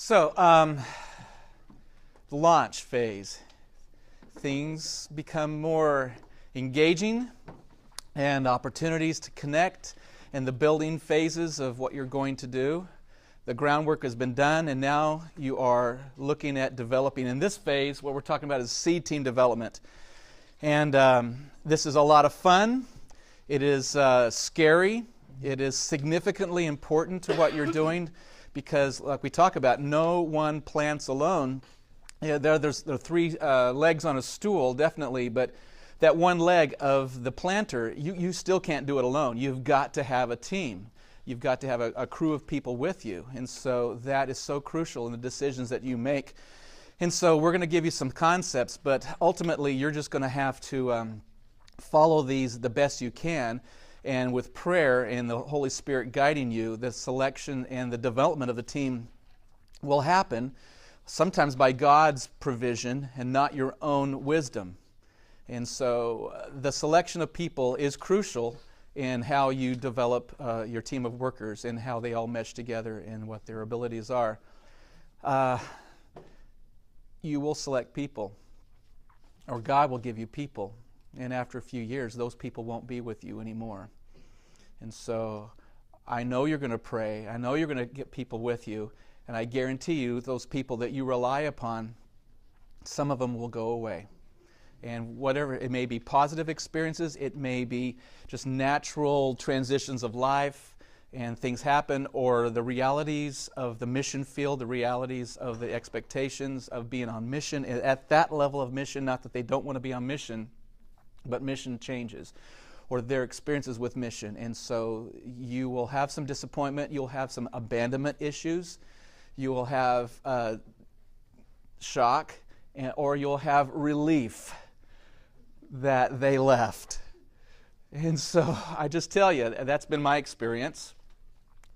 So, the launch phase. Things become more engaging and opportunities to connect in the building phases of what you're going to do. The groundwork has been done, and now you are looking at developing. In this phase, what we're talking about is seed team development. And this is a lot of fun. It is scary. It is significantly important to what you're doing because, like we talk about, no one plants alone. Yeah, there are three legs on a stool, definitely, but that one leg of the planter, you still can't do it alone. You've got to have a team. You've got to have a crew of people with you. And so that is so crucial in the decisions that you make. And so we're going to give you some concepts, but ultimately you're just going to have to follow these the best you can. And with prayer and the Holy Spirit guiding you, the selection and the development of the team will happen, sometimes by God's provision and not your own wisdom. And so the selection of people is crucial in how you develop your team of workers and how they all mesh together and what their abilities are. You will select people, or God will give you people, and after a few years, those people won't be with you anymore. And so I know you're going to pray. I know you're going to get people with you, and I guarantee you those people that you rely upon, some of them will go away. And whatever, it may be positive experiences, it may be just natural transitions of life and things happen, or the realities of the mission field, the realities of the expectations of being on mission. At that level of mission, not that they don't want to be on mission, but mission changes, or their experiences with mission. And so you will have some disappointment, you'll have some abandonment issues, you will have shock, or you'll have relief that they left. And so I just tell you, that's been my experience,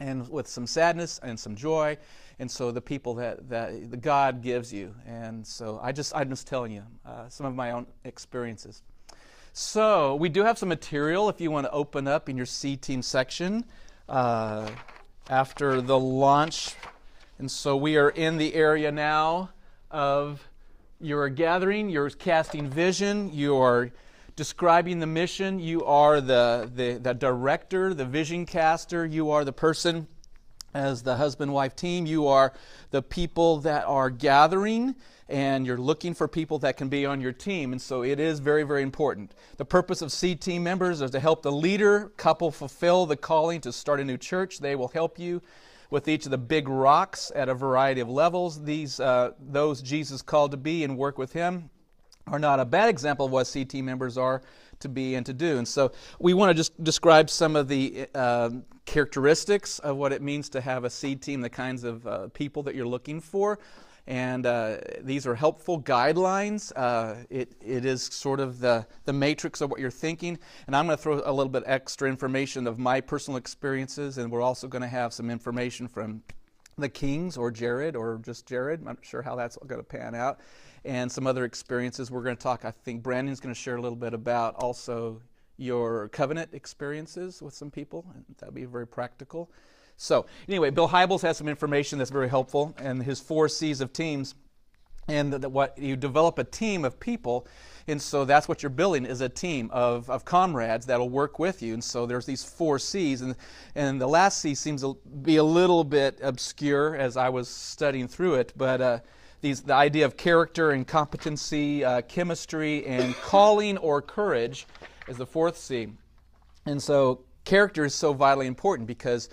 and with some sadness and some joy, and so the people that the God gives you. And so I'm just telling you some of my own experiences. So we do have some material if you want to open up in your C team section after the launch. And so we are in the area now of you're gathering, you're casting vision, you are describing the mission, you are the director, the vision caster, you are the person as the husband-wife team, you are the people that are gathering, and you're looking for people that can be on your team. And so it is very, very important. The purpose of C team members is to help the leader couple fulfill the calling to start a new church. They will help you with each of the big rocks at a variety of levels. Those Jesus called to be and work with Him are not a bad example of what C team members are to be and to do. And so we want to just describe some of the characteristics of what it means to have a C team, the kinds of people that you're looking for. And these are helpful guidelines. It is sort of the matrix of what you're thinking. And I'm going to throw a little bit extra information of my personal experiences, and we're also going to have some information from the Kings or Jared or just Jared. I'm not sure how that's going to pan out. And some other experiences. We're going to talk, I think Brandon's going to share a little bit about also your covenant experiences with some people. And that'll be very practical. So anyway, Bill Hybels has some information that's very helpful, and his 4 C's of teams, and what you develop a team of people, and so that's what you're building is a team of comrades that'll work with you. And so there's these 4 C's, and the last C seems to be a little bit obscure as I was studying through it, but the idea of character and competency, chemistry, and calling or courage is the 4th C. And so character is so vitally important because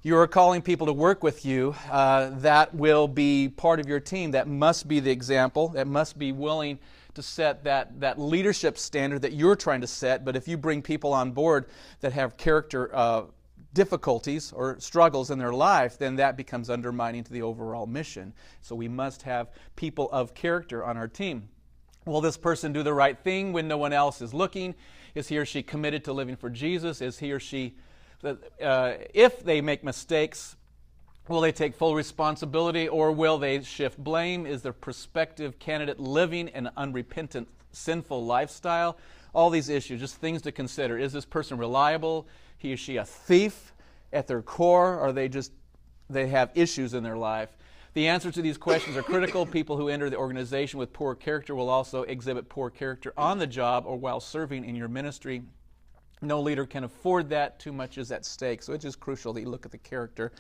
you are calling people to work with you that will be part of your team, that must be the example, that must be willing to set that leadership standard that you're trying to set. But if you bring people on board that have character difficulties or struggles in their life, then that becomes undermining to the overall mission. So we must have people of character on our team. Will this person do the right thing when no one else is looking? Is he or she committed to living for Jesus? Is he or she if they make mistakes, will they take full responsibility, or will they shift blame? Is the prospective candidate living an unrepentant, sinful lifestyle? All these issues, just things to consider. Is this person reliable? He or she a thief at their core? Or they have issues in their life? The answers to these questions are critical. People who enter the organization with poor character will also exhibit poor character on the job or while serving in your ministry. No leader can afford that. Too much is at stake. So it's just crucial that you look at the character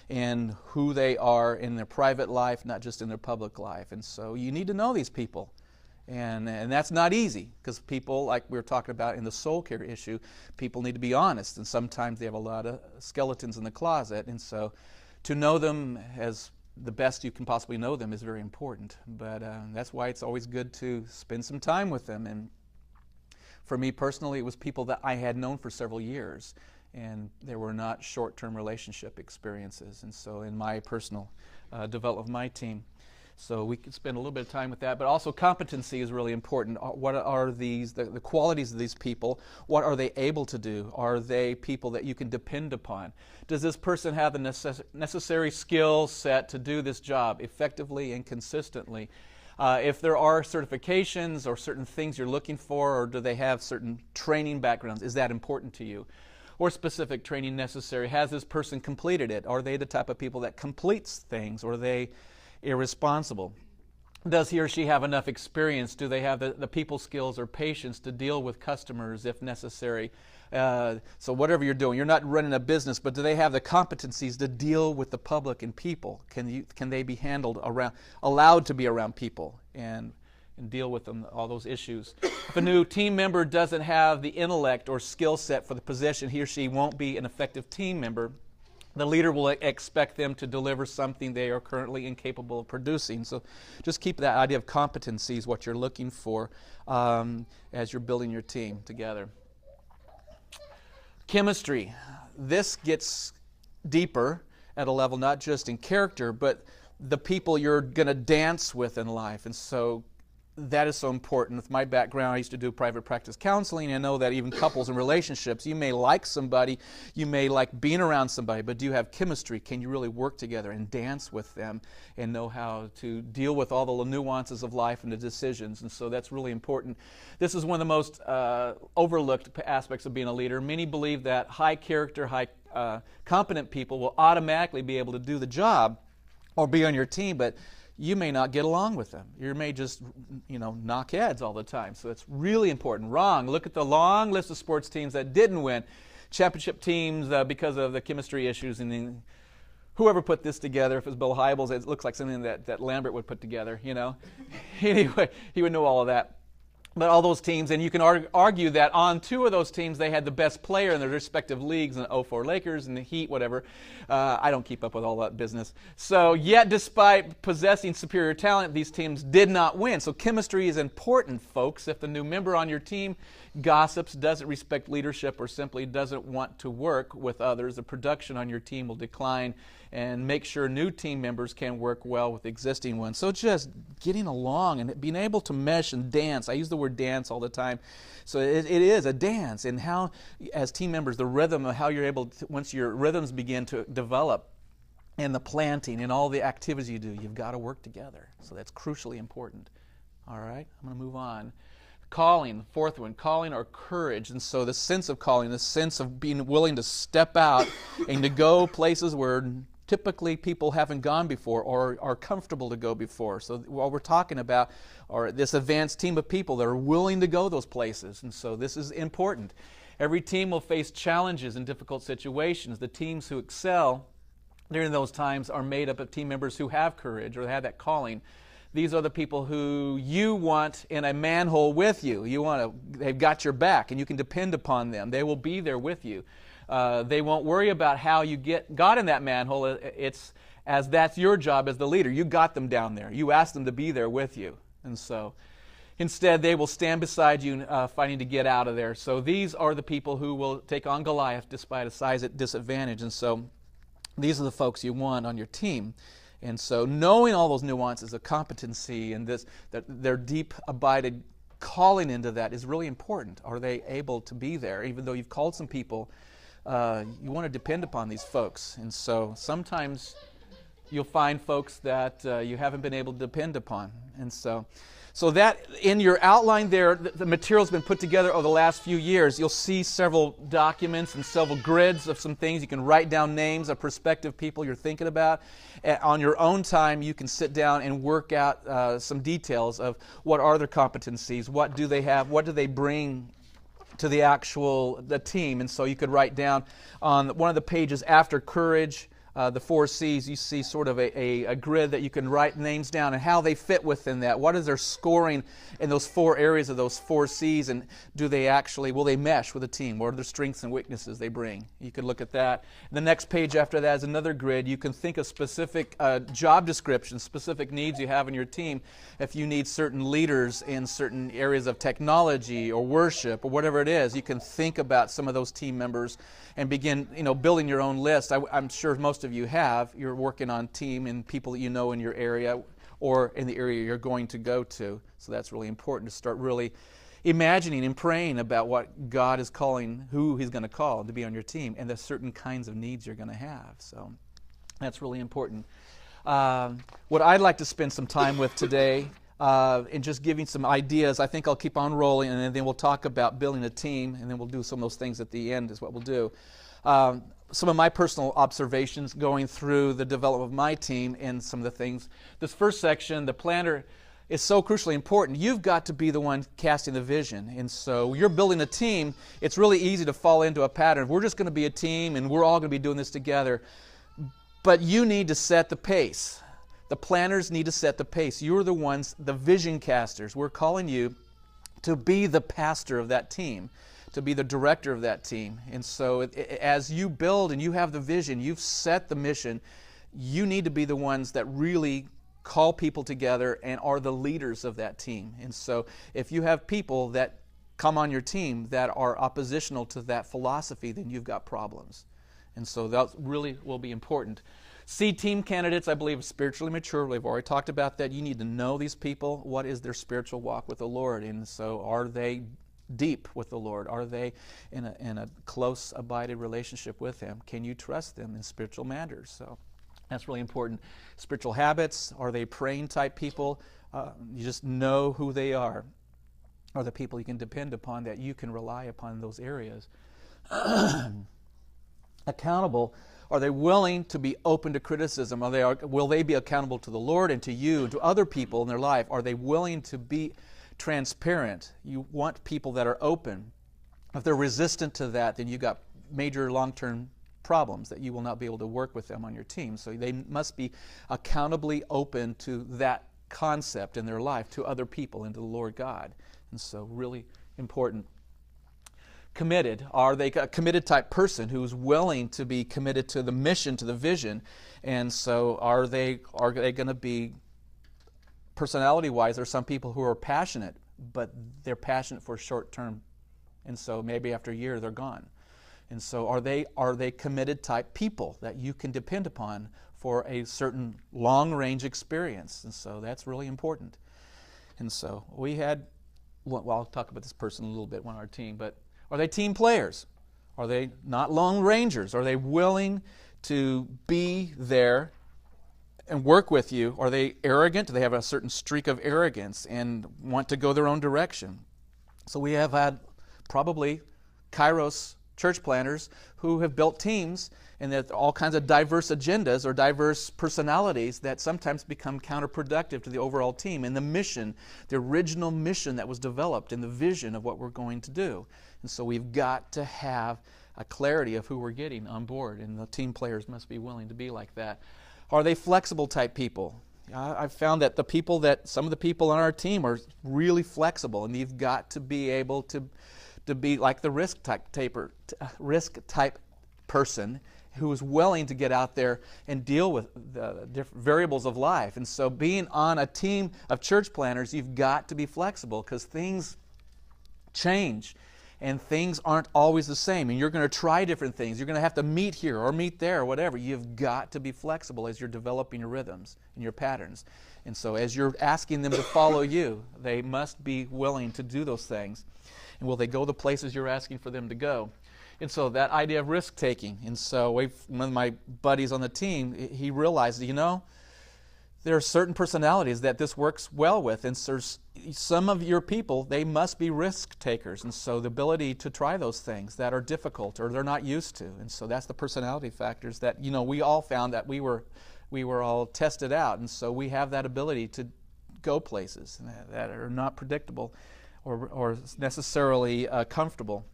and who they are in their private life, not just in their public life. And so you need to know these people. And that's not easy, because people, like we were talking about in the soul care issue, people need to be honest. And sometimes they have a lot of skeletons in the closet. And so to know them as the best you can possibly know them is very important. But that's why it's always good to spend some time with them. And for me personally, it was people that I had known for several years, and they were not short-term relationship experiences. And so in my personal development of my team, so we could spend a little bit of time with that. But also competency is really important. What are the qualities of these people? What are they able to do? Are they people that you can depend upon? Does this person have the necessary skill set to do this job effectively and consistently? If there are certifications or certain things you're looking for, or do they have certain training backgrounds, is that important to you? Or specific training necessary? Has this person completed it? Are they the type of people that completes things, or are they irresponsible? Does he or she have enough experience? Do they have the people skills or patience to deal with customers if necessary? So whatever you're doing, you're not running a business, but do they have the competencies to deal with the public and people? Can they be allowed to be around people and deal with them, all those issues? If a new team member doesn't have the intellect or skill set for the position, he or she won't be an effective team member. The leader will expect them to deliver something they are currently incapable of producing. So just keep that idea of competencies, what you're looking for as you're building your team together. Chemistry. This gets deeper at a level not just in character, but the people you're going to dance with in life. And so that is so important. With my background, I used to do private practice counseling. I know that even couples and relationships, you may like somebody, you may like being around somebody, but do you have chemistry? Can you really work together and dance with them and know how to deal with all the nuances of life and the decisions? And so that's really important. This is one of the most overlooked aspects of being a leader. Many believe that high character, high competent people will automatically be able to do the job or be on your team, but you may not get along with them. You may just, knock heads all the time. So it's really important. Wrong. Look at the long list of sports teams that didn't win. Championship teams because of the chemistry issues. And then whoever put this together, if it was Bill Hybels, it looks like something that Lambert would put together, Anyway, he would know all of that. But all those teams, and you can argue that on two of those teams, they had the best player in their respective leagues, in the 04 Lakers and the Heat, whatever. I don't keep up with all that business. So yet, despite possessing superior talent, these teams did not win. So chemistry is important, folks. If the new member on your team gossips, doesn't respect leadership, or simply doesn't want to work with others, the production on your team will decline. And make sure new team members can work well with existing ones. So just getting along and being able to mesh and dance. I use the word dance all the time. So it is a dance. And how, as team members, the rhythm of how you're able to, once your rhythms begin to develop, and the planting and all the activities you do, you've got to work together. So that's crucially important. All right, I'm going to move on. Calling, the fourth one, calling or courage. And so the sense of calling, the sense of being willing to step out and to go places where typically people haven't gone before or are comfortable to go before. So what we're talking about are this advanced team of people that are willing to go those places. And so this is important. Every team will face challenges and difficult situations. The teams who excel during those times are made up of team members who have courage or have that calling. These are the people who you want in a manhole with you. They've got your back and you can depend upon them. They will be there with you. They won't worry about how you got in that manhole. It's as that's your job as the leader. You got them down there. You asked them to be there with you. And so instead, they will stand beside you fighting to get out of there. So these are the people who will take on Goliath despite a size disadvantage. And so these are the folks you want on your team. And so knowing all those nuances of competency and that their deep abided calling into that is really important. Are they able to be there? Even though you've called some people, you want to depend upon these folks. And so sometimes you'll find folks that you haven't been able to depend upon. And so So that in your outline there, the material's been put together over the last few years. You'll see several documents and several grids of some things. You can write down names of prospective people you're thinking about. On your own time, you can sit down and work out some details of what are their competencies, what do they have, what do they bring to the team. And so you could write down on one of the pages after courage, the 4 C's, you see sort of a grid that you can write names down and how they fit within that. What is their scoring in those 4 areas of those 4 C's, and will they mesh with the team? What are their strengths and weaknesses they bring? You could look at that. The next page after that is another grid. You can think of specific job descriptions, specific needs you have in your team. If you need certain leaders in certain areas of technology or worship or whatever it is, you can think about some of those team members and begin, building your own list. I'm sure most of you have. You're working on team and people that you know in your area or in the area you're going to go to. So that's really important to start really imagining and praying about what God is calling, who He's going to call to be on your team, and the certain kinds of needs you're going to have. So that's really important. What I'd like to spend some time with today in just giving some ideas. I think I'll keep on rolling, and then we'll talk about building a team, and then we'll do some of those things at the end is what we'll do. Some of my personal observations going through the development of my team and some of the things. This first section, the planner, is so crucially important. You've got to be the one casting the vision. And so you're building a team, it's really easy to fall into a pattern. We're just going to be a team, and we're all going to be doing this together. But you need to set the pace. The planners need to set the pace. You're the ones, the vision casters. We're calling you to be the pastor of that team, to be the director of that team. And so as you build and you have the vision, you've set the mission, you need to be the ones that really call people together and are the leaders of that team. And so if you have people that come on your team that are oppositional to that philosophy, then you've got problems. And so that really will be important. See team candidates, I believe, spiritually mature. We've already talked about that. You need to know these people. What is their spiritual walk with the Lord? And so are they deep with the Lord? Are they in a close, abided relationship with Him? Can you trust them in spiritual matters? So that's really important. Spiritual habits, are they praying type people? You just know who they are. Are the people you can depend upon, that you can rely upon in those areas? Accountable. Are they willing to be open to criticism? Will they be accountable to the Lord and to you and to other people in their life? Are they willing to be transparent? You want people that are open. If they're resistant to that, then you've got major long-term problems that you will not be able to work with them on your team. So they must be accountably open to that concept in their life, to other people and to the Lord God. And so really important. Committed. Are they a committed type person who's willing to be committed to the mission, to the vision? And so are they going to be, personality-wise, there are some people who are passionate, but they're passionate for short term. And so maybe after a year they're gone. And so are they committed type people that you can depend upon for a certain long-range experience? And so that's really important. And so we had, well, I'll talk about this person a little bit on our team, but are they team players? Are they not lone rangers? Are they willing to be there and work with you? Are they arrogant? Do they have a certain streak of arrogance and want to go their own direction? So we have had probably Kairos church planners who have built teams, and that all kinds of diverse agendas or diverse personalities that sometimes become counterproductive to the overall team and the mission, the original mission that was developed and the vision of what we're going to do. And so we've got to have a clarity of who we're getting on board, and the team players must be willing to be like that. Are they flexible type people? I've found that some of the people on our team are really flexible, and you've got to be able to be like the risk type person who is willing to get out there and deal with the different variables of life. And so being on a team of church planners, you've got to be flexible because things change and things aren't always the same. And you're going to try different things. You're going to have to meet here or meet there or whatever. You've got to be flexible as you're developing your rhythms and your patterns. And so as you're asking them to follow you, they must be willing to do those things. And will they go the places you're asking for them to go? And so that idea of risk-taking. And so one of my buddies on the team, he realized, there are certain personalities that this works well with, and there's some of your people, they must be risk takers, and so the ability to try those things that are difficult or they're not used to, and so that's the personality factors that we all found that we were all tested out, and so we have that ability to go places that are not predictable or necessarily comfortable.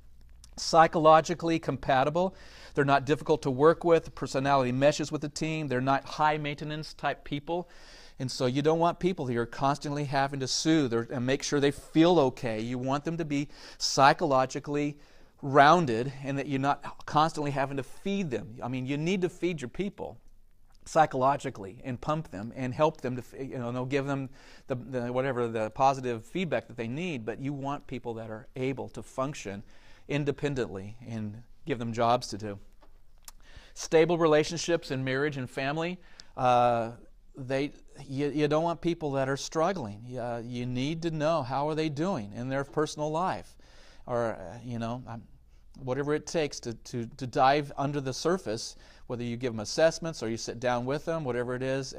Psychologically compatible, they're not difficult to work with. Personality meshes with the team. They're not high maintenance type people. And so you don't want people who are constantly having to soothe and make sure they feel okay. You want them to be psychologically rounded and that you're not constantly having to feed them. I mean, you need to feed your people psychologically and pump them and help them to, give them the positive feedback that they need, but you want people that are able to function independently and give them jobs to do. Stable relationships in marriage and family. You don't want people that are struggling. You need to know how are they doing in their personal life, or whatever it takes to dive under the surface. Whether you give them assessments or you sit down with them, whatever it is,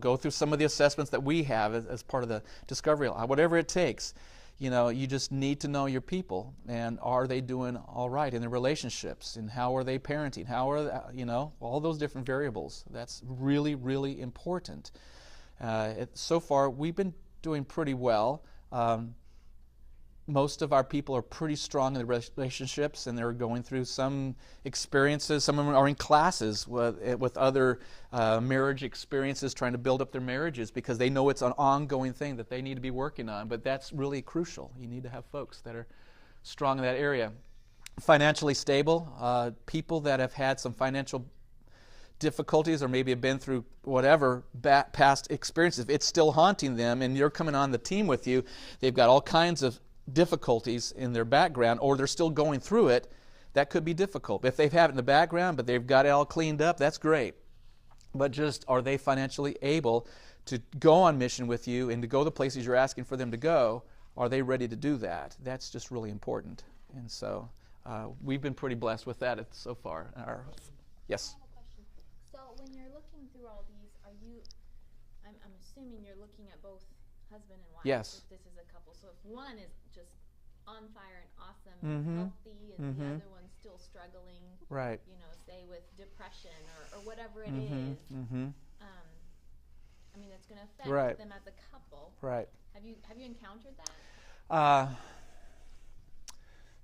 go through some of the assessments that we have as part of the discovery. Whatever it takes, you just need to know your people and are they doing all right in their relationships and how are they parenting? How are all those different variables? That's really, really important. So far, we've been doing pretty well. Most of our people are pretty strong in the relationships, and they're going through some experiences. Some of them are in classes with other marriage experiences, trying to build up their marriages because they know it's an ongoing thing that they need to be working on. But that's really crucial. You need to have folks that are strong in that area. Financially stable, people that have had some financial difficulties or maybe have been through whatever past experiences. If it's still haunting them and you're coming on the team with you, they've got all kinds of difficulties in their background, or they're still going through it, that could be difficult. If they have it in the background but they've got it all cleaned up, that's great. But just, are they financially able to go on mission with you and to go the places you're asking for them to go? Are they ready to do that? That's just really important. And so we've been pretty blessed with that so far. Yes? I have a question. So when you're looking through all these, I'm assuming you're looking at both husband and wife. Yes. If this is a couple. So if one is just on fire and awesome Mm-hmm. and healthy, and Mm-hmm. the other one's still struggling, Right. say with depression or whatever it Mm-hmm. is, Mm-hmm. It's going to affect Right. them as a couple. Right. Have you encountered that?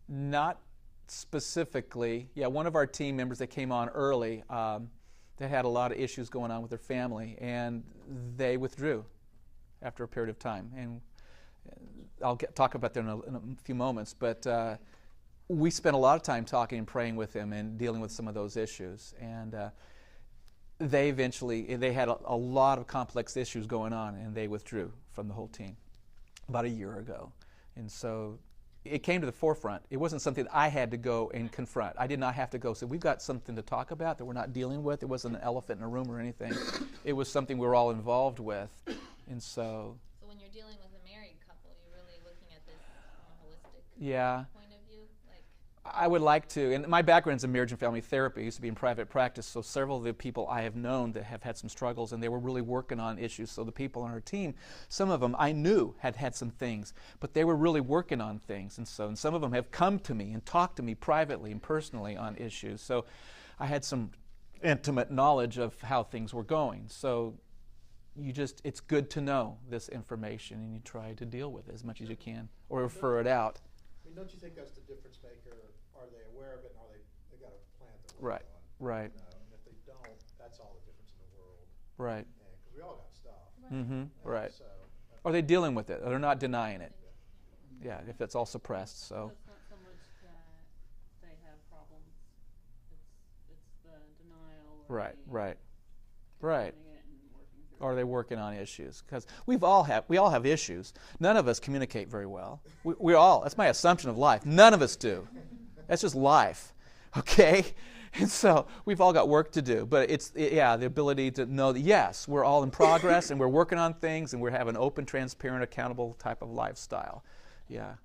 Not specifically. Yeah, one of our team members that came on early, that had a lot of issues going on with their family, and they withdrew after a period of time. And I'll talk about that in a few moments. But we spent a lot of time talking and praying with them and dealing with some of those issues. And they had a lot of complex issues going on, and they withdrew from the whole team about a year ago. And so it came to the forefront. It wasn't something that I had to go and confront. I did not have to go say, we've got something to talk about that we're not dealing with. It wasn't an elephant in a room or anything. It was something we were all involved with. And so when you're dealing with a married couple, you're really looking at this from a holistic point of view? I would like to, and my background's in marriage and family therapy. I used to be in private practice, so several of the people I have known that have had some struggles, and they were really working on issues. So the people on our team, some of them I knew had some things, but they were really working on things. And some of them have come to me and talked to me privately and personally on issues. So I had some intimate knowledge of how things were going. So it's good to know this information, and you try to deal with it as much as you can, or refer it out. Don't you think that's the difference maker? Are they aware of it, and they got a plan they're Right, working on? right. And if they don't, that's all the difference in the world. Right. Because we all got stuff. Mm-hmm. Right. So, Are they dealing with it? They're not denying it. Yeah, if it's all suppressed. So. It's not so much that they have problems. It's the denial. Or Right. the Right. denying it and working through Or are they working on issues? Because we all have issues. None of us communicate very well. We all. That's my assumption of life. None of us do. That's just life. Okay. And so we've all got work to do. But the ability to know that yes, we're all in progress and we're working on things and we're having an open, transparent, accountable type of lifestyle. Yeah.